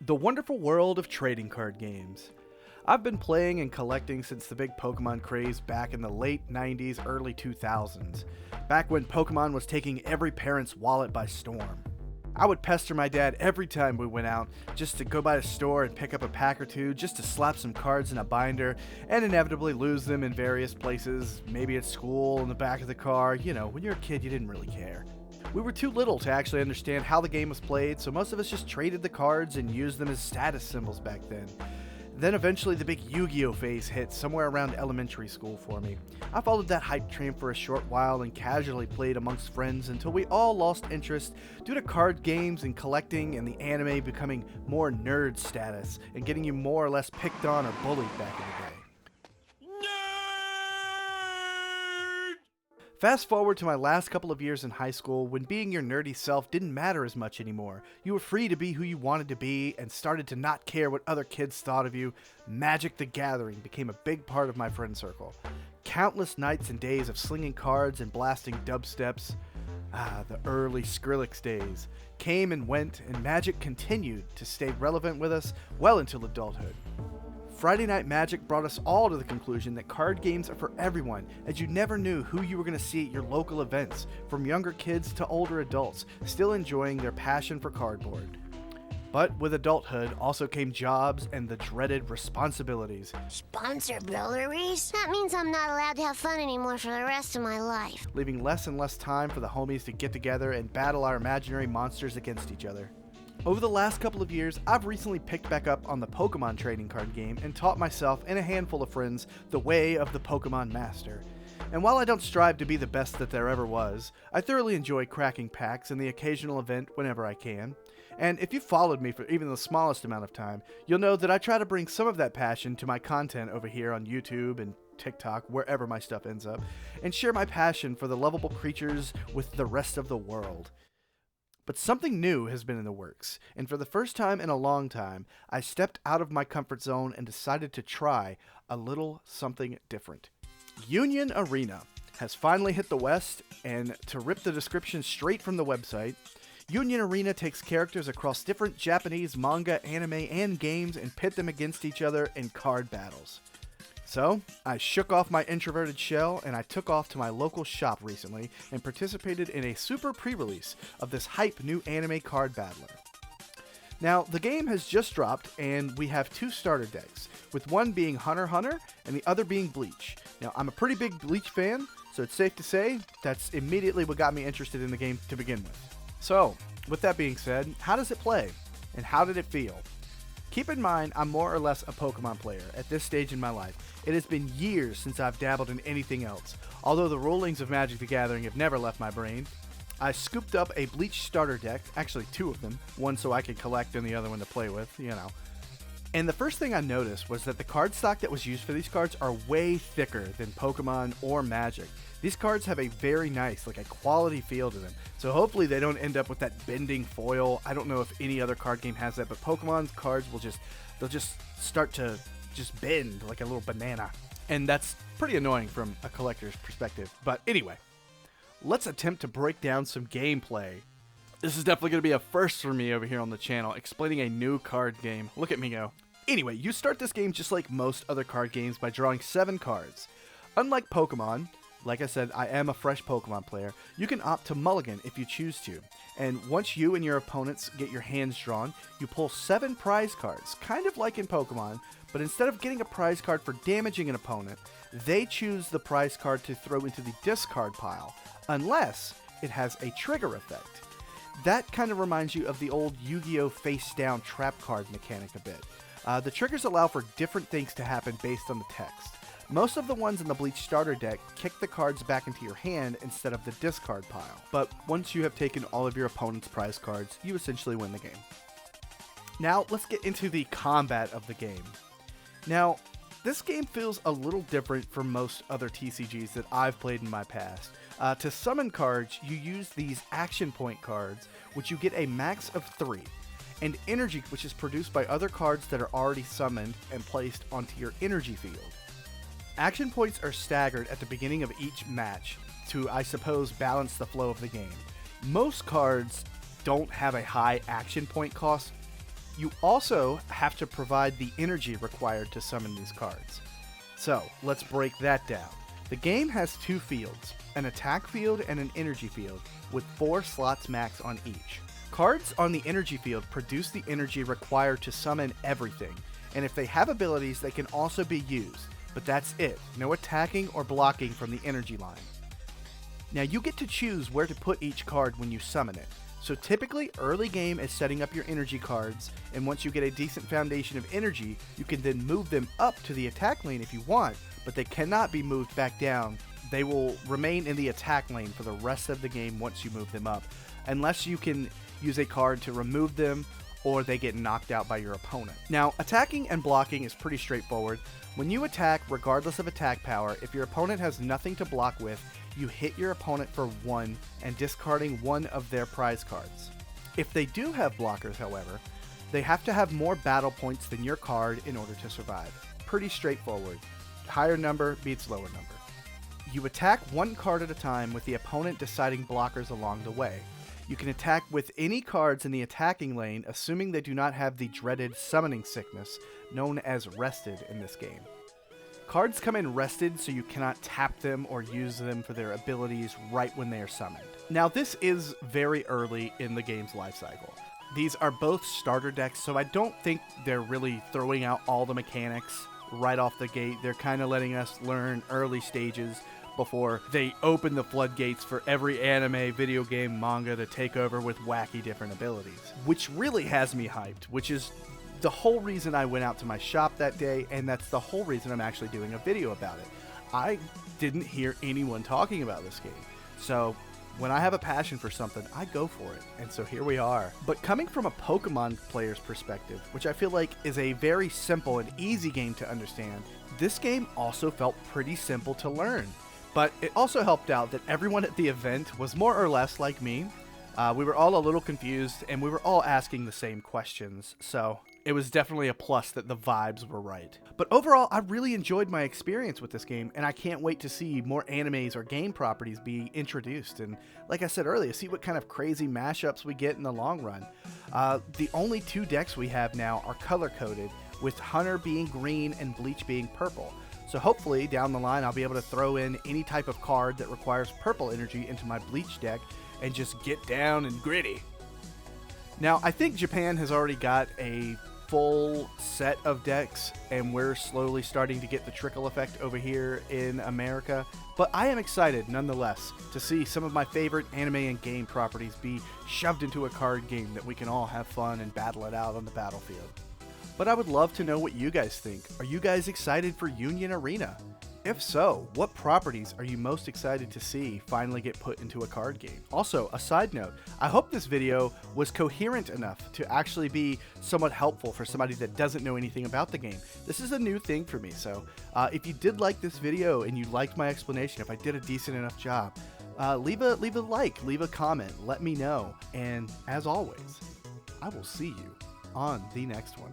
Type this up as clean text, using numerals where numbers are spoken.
The wonderful world of trading card games. I've been playing and collecting since the big Pokemon craze back in the late 90s, early 2000s, back when Pokemon was taking every parent's wallet by storm. I would pester my dad every time we went out just to go by the store and pick up a pack or two just to slap some cards in a binder and inevitably lose them in various places, maybe at school, in the back of the car. You know, when you're a kid, you didn't really care. We were too little to actually understand how the game was played, so most of us just traded the cards and used them as status symbols back then. Then eventually the big Yu-Gi-Oh phase hit somewhere around elementary school for me. I followed that hype train for a short while and casually played amongst friends until we all lost interest due to card games and collecting and the anime becoming more nerd status and getting you more or less picked on or bullied back in the day. Fast forward to my last couple of years in high school when being your nerdy self didn't matter as much anymore. You were free to be who you wanted to be and started to not care what other kids thought of you. Magic the Gathering became a big part of my friend circle. Countless nights and days of slinging cards and blasting dubsteps. The early Skrillex days came and went, and Magic continued to stay relevant with us well until adulthood. Friday Night Magic brought us all to the conclusion that card games are for everyone, as you never knew who you were going to see at your local events, from younger kids to older adults, still enjoying their passion for cardboard. But with adulthood also came jobs and the dreaded responsibilities. Responsibilities? That means I'm not allowed to have fun anymore for the rest of my life. Leaving less and less time for the homies to get together and battle our imaginary monsters against each other. Over the last couple of years, I've recently picked back up on the Pokemon trading card game and taught myself and a handful of friends the way of the Pokemon Master. And while I don't strive to be the best that there ever was, I thoroughly enjoy cracking packs and the occasional event whenever I can. And if you've followed me for even the smallest amount of time, you'll know that I try to bring some of that passion to my content over here on YouTube and TikTok, wherever my stuff ends up, and share my passion for the lovable creatures with the rest of the world. But something new has been in the works, and for the first time in a long time, I stepped out of my comfort zone and decided to try a little something different. Union Arena has finally hit the West, and to rip the description straight from the website, Union Arena takes characters across different Japanese manga, anime, and games and pit them against each other in card battles. So, I shook off my introverted shell and I took off to my local shop recently and participated in a super pre-release of this hype new anime card battler. Now, the game has just dropped and we have two starter decks, with one being Hunter x Hunter and the other being Bleach. Now, I'm a pretty big Bleach fan, so it's safe to say that's immediately what got me interested in the game to begin with. So, with that being said, how does it play? And how did it feel? Keep in mind, I'm more or less a Pokemon player at this stage in my life. It has been years since I've dabbled in anything else, although the rulings of Magic the Gathering have never left my brain. I scooped up a Bleach starter deck, actually two of them, one so I could collect and the other one to play with, you know. And the first thing I noticed was that the card stock that was used for these cards are way thicker than Pokemon or Magic. These cards have a very nice, like a quality feel to them. So hopefully they don't end up with that bending foil. I don't know if any other card game has that, but Pokemon's cards they'll just start to just bend like a little banana. And that's pretty annoying from a collector's perspective. But anyway, let's attempt to break down some gameplay. This is definitely going to be a first for me over here on the channel, explaining a new card game. Look at me go. Anyway, you start this game just like most other card games by drawing 7 cards. Unlike Pokemon, like I said, I am a fresh Pokemon player, you can opt to mulligan if you choose to. And once you and your opponents get your hands drawn, you pull 7 prize cards, kind of like in Pokemon, but instead of getting a prize card for damaging an opponent, they choose the prize card to throw into the discard pile, unless it has a trigger effect. That kind of reminds you of the old Yu-Gi-Oh face-down trap card mechanic a bit. The triggers allow for different things to happen based on the text. Most of the ones in the Bleach starter deck kick the cards back into your hand instead of the discard pile. But once you have taken all of your opponent's prize cards, you essentially win the game. Now, let's get into the combat of the game. Now, this game feels a little different from most other TCGs that I've played in my past. To summon cards, you use these action point cards, which you get a max of 3, and energy, which is produced by other cards that are already summoned and placed onto your energy field. Action points are staggered at the beginning of each match to, I suppose, balance the flow of the game. Most cards don't have a high action point cost, You also have to provide the energy required to summon these cards. So, let's break that down. The game has two fields, an attack field and an energy field, with 4 slots max on each. Cards on the energy field produce the energy required to summon everything, and if they have abilities, they can also be used, but that's it, no attacking or blocking from the energy line. Now you get to choose where to put each card when you summon it. So typically, early game is setting up your energy cards, and once you get a decent foundation of energy, you can then move them up to the attack lane if you want, but they cannot be moved back down. They will remain in the attack lane for the rest of the game once you move them up, unless you can use a card to remove them or they get knocked out by your opponent. Now, attacking and blocking is pretty straightforward. When you attack, regardless of attack power, if your opponent has nothing to block with, you hit your opponent for 1 and discarding 1 of their prize cards. If they do have blockers, however, they have to have more battle points than your card in order to survive. Pretty straightforward. Higher number beats lower number. You attack 1 card at a time with the opponent deciding blockers along the way. You can attack with any cards in the attacking lane, assuming they do not have the dreaded summoning sickness, known as rested in this game. Cards come in rested, so you cannot tap them or use them for their abilities right when they are summoned. Now, this is very early in the game's life cycle. These are both starter decks, so I don't think they're really throwing out all the mechanics right off the gate. They're kind of letting us learn early stages before they open the floodgates for every anime, video game, manga to take over with wacky different abilities. Which really has me hyped, which is the whole reason I went out to my shop that day, and that's the whole reason I'm actually doing a video about it. I didn't hear anyone talking about this game, so when I have a passion for something, I go for it, and so here we are. But coming from a Pokemon player's perspective, which I feel like is a very simple and easy game to understand, this game also felt pretty simple to learn. But it also helped out that everyone at the event was more or less like me. We were all a little confused, and we were all asking the same questions, so it was definitely a plus that the vibes were right. But overall, I really enjoyed my experience with this game, and I can't wait to see more animes or game properties be introduced, and like I said earlier, see what kind of crazy mashups we get in the long run. The only 2 decks we have now are color-coded, with Hunter being green and Bleach being purple. So hopefully, down the line, I'll be able to throw in any type of card that requires purple energy into my Bleach deck and just get down and gritty. Now, I think Japan has already got a full set of decks, and we're slowly starting to get the trickle effect over here in America. But I am excited, nonetheless, to see some of my favorite anime and game properties be shoved into a card game that we can all have fun and battle it out on the battlefield. But I would love to know what you guys think. Are you guys excited for Union Arena? If so, what properties are you most excited to see finally get put into a card game? Also, a side note, I hope this video was coherent enough to actually be somewhat helpful for somebody that doesn't know anything about the game. This is a new thing for me, so if you did like this video and you liked my explanation, if I did a decent enough job, leave a like, leave a comment, let me know. And as always, I will see you on the next one.